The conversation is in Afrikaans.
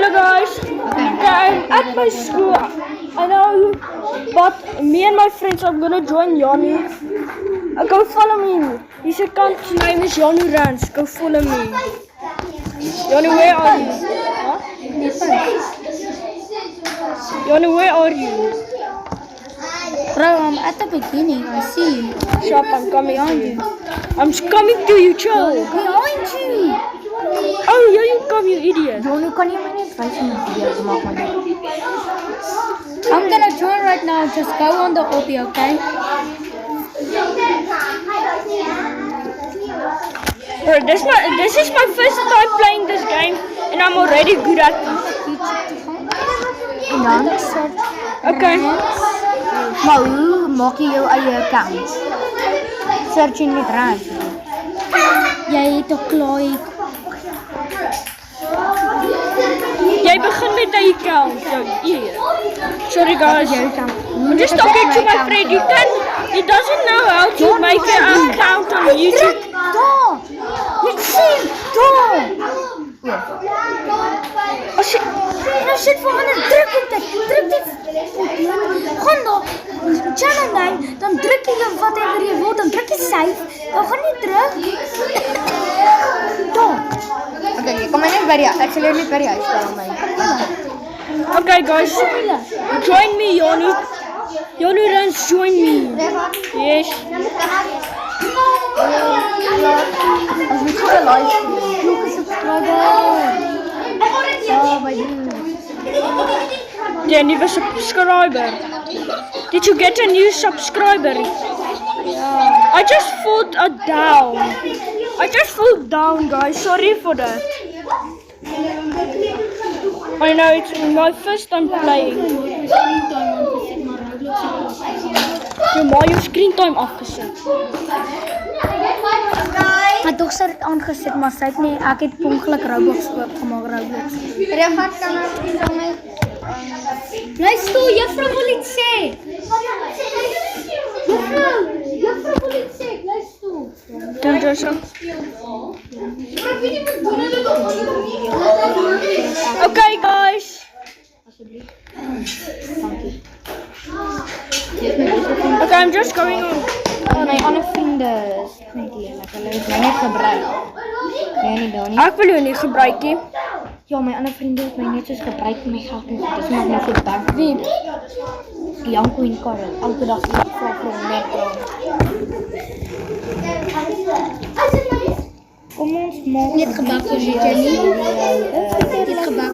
Hello guys, I'm at my school. I know, but me and my friends are gonna join Yanni. Go follow me. His account's name is Yanni Rans. Go follow me. Yanni, where are you? Huh? Yanni, where are you? Bro, I'm at the beginning. I see you. Shop, I'm coming to you. I'm coming to you, chill. Behind you. Oh, here you come, you idiot. Jonny, kan jy my net wys om 'n video te maak met jou? I'm gonna join right now. Just go on the obby, okay? Bro, this is my first time playing this game, and I'm already good at it. En dan search. Okay. Maar hoe maak jy jou eie account? Search in met Rans. Jy het 'n klaai. Jy begin met 'n account. Hier. Sorry guys. I'm just talking to my friend. He doesn't know how to make an account on YouTube. Daar! Ek sien, daar! As jy Nou sit vir ander druk op dit. Druk dit. Gaan daar. Channel name, dan druk jy whatever jy wil, dan druk jy save. Dan gaan jy terug. Daar. Okay, jy kom maar net by die. Ek sal jou net by die huis bel my. Okay guys, join me, Yanni. Yanni Rans, join me. Yes. As jy so like, look subscriber. Ja, by jou. Yeah, new subscriber. Did you get a new subscriber? Yeah. I just fell down. I just fell down, guys. Sorry for that. I know it's my first time playing. Your screen time afgezet. My dogter het aangezet, maar sy het nie, ek het per ongeluk Roblox oopgemaak, Roblox. Regat kan ek my. Bly stil, juffrou wil iets sê. Juffrou wil iets sê, bly stil. Doen Joshua. Okay, guys. Okay, I'm just going on. My ander vriende is net lelik, hulle het my net gebruik. Nee, nie daar nie. Ek wil jou nie gebruik nie. Ja, my ander vriende het my net soos gebruik vir my geld en dis maar net so dank. Wie? Janko en Karel, elke dag vir net kom ons maak net gebak vir jy nie. Dit gebak